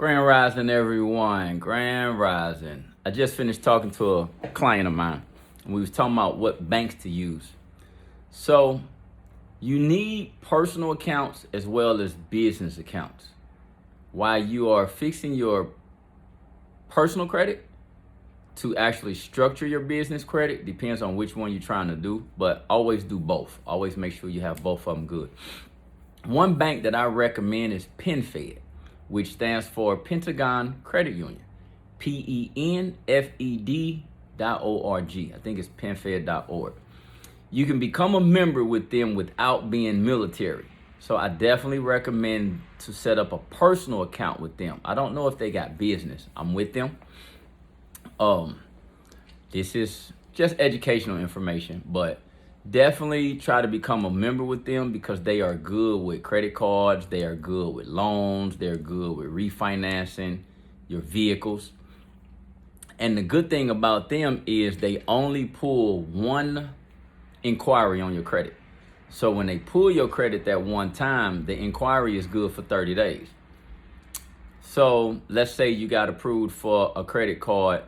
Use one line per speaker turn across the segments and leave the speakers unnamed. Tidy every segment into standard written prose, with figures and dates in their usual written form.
Grand Rising, everyone. Grand Rising. I just finished talking to a client of mine, and we was talking about what banks to use. So you need personal accounts as well as business accounts. While you are fixing your personal credit to actually structure your business credit, depends on which one you're trying to do, but always do both. Always make sure you have both of them good. One bank that I recommend is PenFed, which stands for Pentagon Credit Union, PenFed.org. I think it's penfed.org. You can become a member with them without being military. So I definitely recommend to set up a personal account with them. I don't know if they got business. I'm with them. This is just educational information, but definitely try to become a member with them because they are good with credit cards. They are good with loans. They're good with refinancing your vehicles. And the good thing about them is they only pull one inquiry on your credit. So when they pull your credit that one time, the inquiry is good for 30 days. So let's say you got approved for a credit card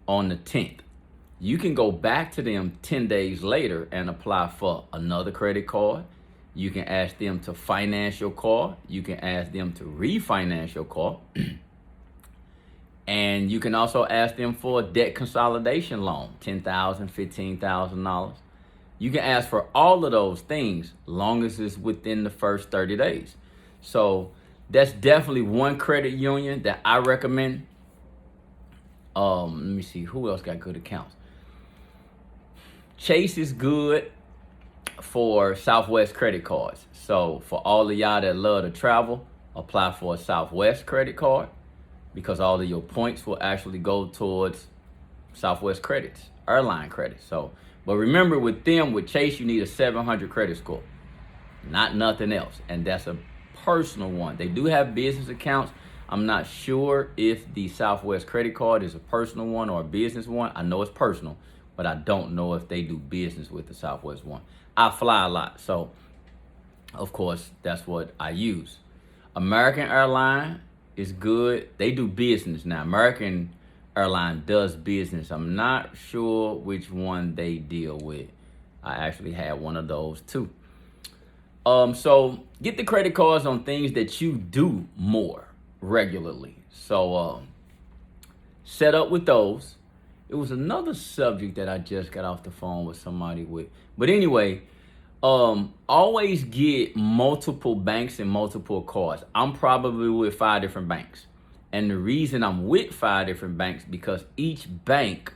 on the 10th. You can go back to them 10 days later and apply for another credit card. You can ask them to finance your car. You can ask them to refinance your car. And you can also ask them for a debt consolidation loan, $10,000, $15,000. You can ask for all of those things long as it's within the first 30 days. So that's definitely one credit union that I recommend. Let me see, who else got good accounts? Chase is good for Southwest credit cards. So for all of y'all that love to travel, apply for a Southwest credit card because all of your points will actually go towards Southwest credits, airline credits. So, but remember with them, with Chase, you need a 700 credit score, not nothing else. And that's a personal one. They do have business accounts. I'm not sure if the Southwest credit card is a personal one or a business one. I know it's personal, but I don't know if they do business with the Southwest one. I fly a lot, so of course that's what I use. American Airline is good. They do business now. American Airline does business. I'm not sure which one they deal with. I actually had one of those too. So get the credit cards on things that you do more regularly. So set up with those. It was another subject that I just got off the phone with somebody with. But anyway, always get multiple banks and multiple cards. I'm probably with 5 different banks. And the reason I'm with 5 different banks because each bank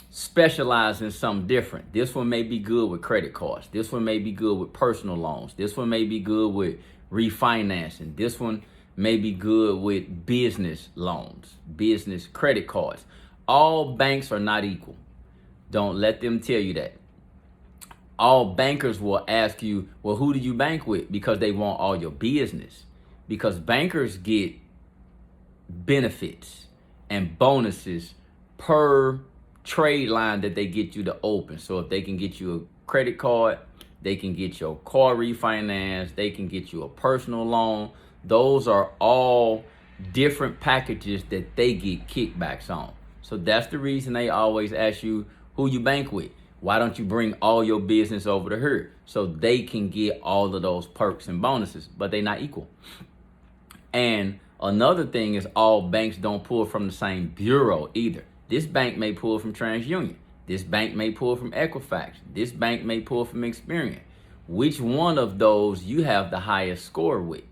specializes in something different. This one may be good with credit cards. This one may be good with personal loans. This one may be good with refinancing. This one may be good with business loans, business credit cards. All banks are not equal. Don't let them tell you that. All bankers will ask you, well, who do you bank with? Because they want all your business. Because bankers get benefits and bonuses per trade line that they get you to open. So if they can get you a credit card, they can get your car refinanced, they can get you a personal loan. Those are all different packages that they get kickbacks on. So that's the reason they always ask you who you bank with. Why don't you bring all your business over to her so they can get all of those perks and bonuses, but they're not equal. And another thing is all banks don't pull from the same bureau either. This bank may pull from TransUnion. This bank may pull from Equifax. This bank may pull from Experian. Which one of those you have the highest score with?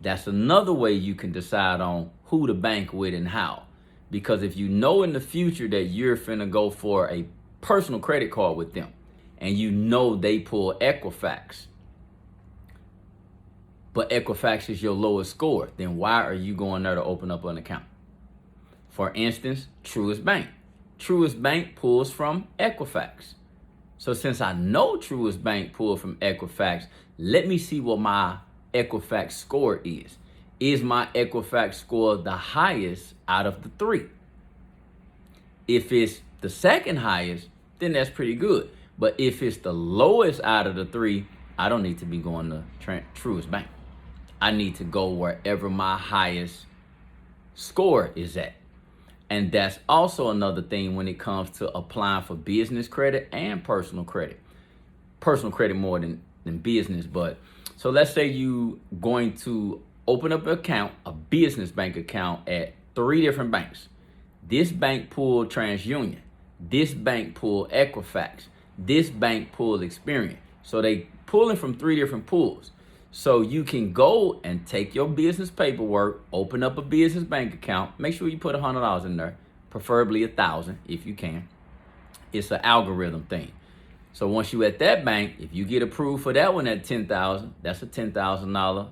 That's another way you can decide on who to bank with and how. Because if you know in the future that you're finna go for a personal credit card with them and you know they pull Equifax, but Equifax is your lowest score, then why are you going there to open up an account? For instance, Truist Bank. Truist Bank pulls from Equifax. So since I know Truist Bank pulled from Equifax, let me see what my Equifax score is. Is my Equifax score the highest out of the 3? If it's the second highest, then that's pretty good. But if it's the lowest out of the 3, I don't need to be going to Truist Bank. I need to go wherever my highest score is at. And that's also another thing when it comes to applying for business credit and personal credit. Personal credit more than business, but so let's say you going to open up an account, a business bank account at 3 different banks. This bank pulled TransUnion. This bank pulled Equifax. This bank pulled Experian. So they pulling from 3 different pools. So you can go and take your business paperwork, open up a business bank account. Make sure you put $100 in there, preferably $1,000 if you can. It's an algorithm thing. So once you at that bank, if you get approved for that one at $10,000, that's a $10,000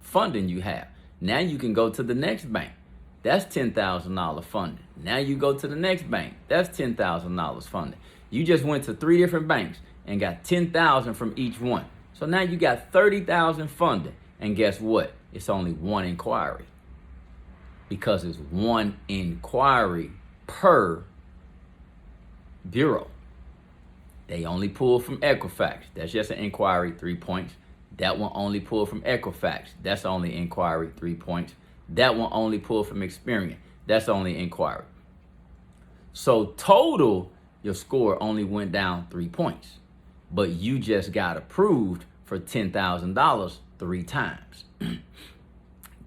funding you have. Now you can go to the next bank. That's $10,000 funding. Now you go to the next bank. That's $10,000 funding. You just went to 3 different banks and got $10,000 from each one. So now you got $30,000 funding. And guess what? It's only 1 inquiry. Because it's 1 inquiry per bureau. They only pull from Equifax. That's just an inquiry, 3 points. That one only pulled from Equifax. That's only inquiry, 3 points. That one only pulled from Experian. That's only inquiry. So total, your score only went down 3 points. But you just got approved for $10,000 3 times.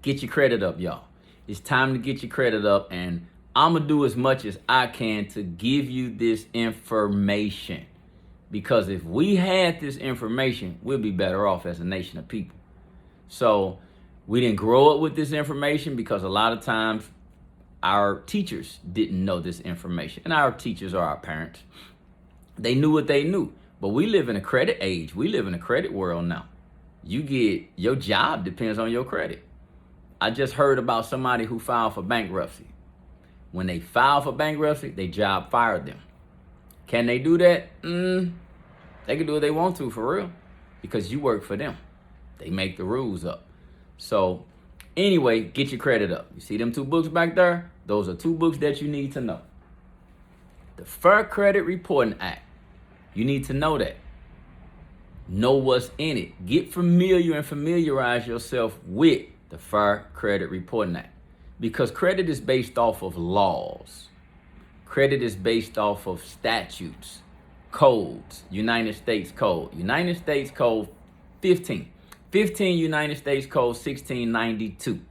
Get your credit up, y'all. It's time to get your credit up, and I'm going to do as much as I can to give you this information. Because if we had this information, we'll be better off as a nation of people. So we didn't grow up with this information because a lot of times our teachers didn't know this information. And our teachers are our parents. They knew what they knew. But we live in a credit age. We live in a credit world now. Your job depends on your credit. I just heard about somebody who filed for bankruptcy. When they filed for bankruptcy, their job fired them. Can they do that? They can do what they want to, for real, because you work for them. They make the rules up. So anyway, get your credit up. You see them 2 books back there? Those are 2 books that you need to know. The Fair Credit Reporting Act. You need to know that. Know what's in it. Get familiar and familiarize yourself with the Fair Credit Reporting Act. Because credit is based off of laws. Credit is based off of statutes, codes, United States Code. United States Code 15. 15 United States Code 1692.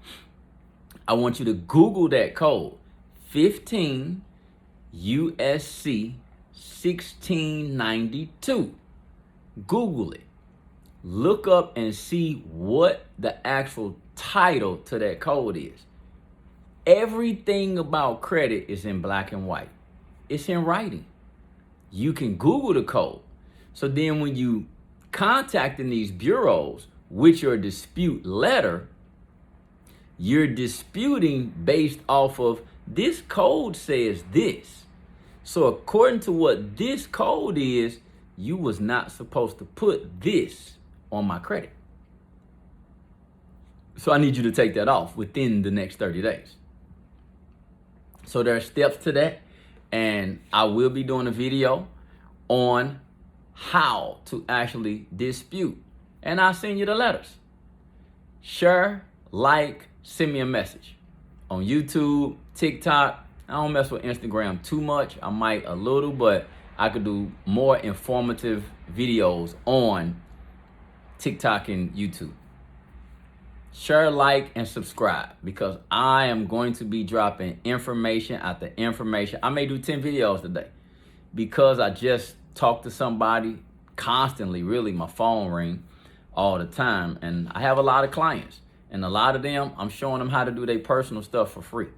I want you to Google that code. 15 USC 1692. Google it. Look up and see what the actual title to that code is. Everything about credit is in black and white. It's in writing. You can Google the code. So then when you contacting these bureaus with your dispute letter, you're disputing based off of this code says this. So according to what this code is, you was not supposed to put this on my credit. So I need you to take that off within the next 30 days. So there are steps to that, and I will be doing a video on how to actually dispute. And I'll send you the letters. Share, like, send me a message. On YouTube, TikTok, I don't mess with Instagram too much. I might a little, but I could do more informative videos on TikTok and YouTube. Share, like, and subscribe, because I am going to be dropping information after information. I may do 10 videos today because I just talk to somebody constantly. Really, my phone ring all the time. And I have a lot of clients. And a lot of them, I'm showing them how to do their personal stuff for free.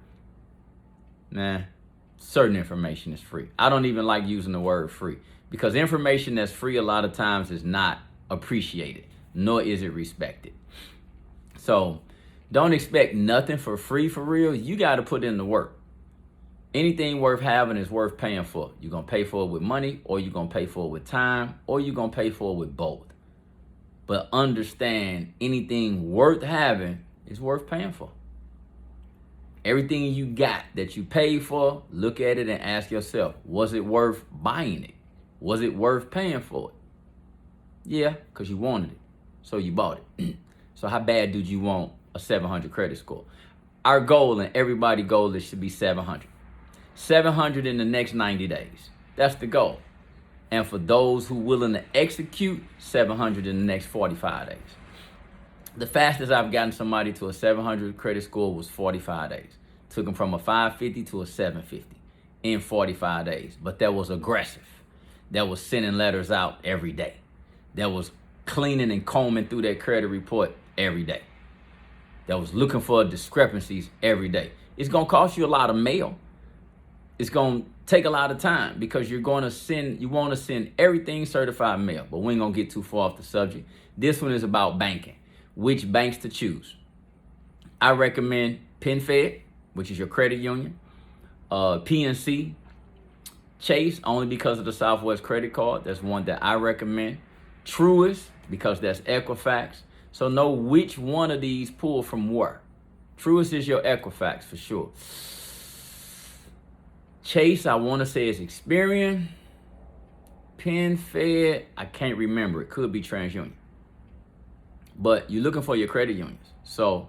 Nah, certain information is free. I don't even like using the word free, because information that's free a lot of times is not appreciated, nor is it respected. So don't expect nothing for free, for real. You got to put in the work. Anything worth having is worth paying for. You're going to pay for it with money, or you're going to pay for it with time, or you're going to pay for it with both. But understand, anything worth having is worth paying for. Everything you got that you paid for, look at it and ask yourself, was it worth buying it? Was it worth paying for it? Yeah, because you wanted it, so you bought it. So how bad do you want a 700 credit score? Our goal, and everybody's goal, is should be 700. 700 in the next 90 days. That's the goal. And for those who willing to execute, 700 in the next 45 days. The fastest I've gotten somebody to a 700 credit score was 45 days. Took them from a 550 to a 750 in 45 days. But that was aggressive. That was sending letters out every day. That was cleaning and combing through that credit report every day. That was looking for discrepancies every day. It's going to cost you a lot of mail. It's going to take a lot of time because you want to send everything certified mail. But we ain't going to get too far off the subject. This one is about banking. Which banks to choose. I recommend PenFed, which is your credit union, PNC, Chase, only because of the Southwest credit card. That's one that I recommend. Truist, because that's Equifax. So know which one of these pull from where. Truist is your Equifax for sure. Chase, I want to say is Experian. PenFed, I can't remember. It could be TransUnion. But you're looking for your credit unions. So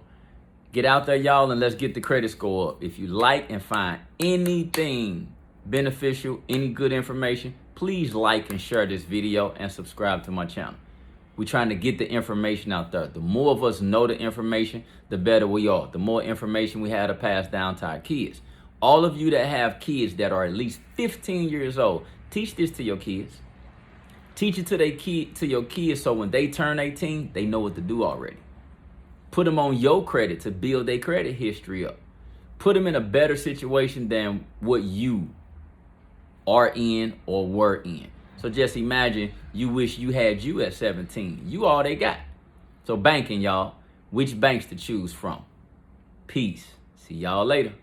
get out there, y'all, and let's get the credit score up. If you like and find anything beneficial, any good information, please like and share this video and subscribe to my channel. We're trying to get the information out there. The more of us know the information, the better we are. The more information we have to pass down to our kids. All of you that have kids that are at least 15 years old, teach this to your kids. Teach it to your kids so when they turn 18, they know what to do already. Put them on your credit to build their credit history up. Put them in a better situation than what you are in or were in. So just imagine you wish you had you at 17. You all they got. So banking, y'all. Which banks to choose from? Peace. See y'all later.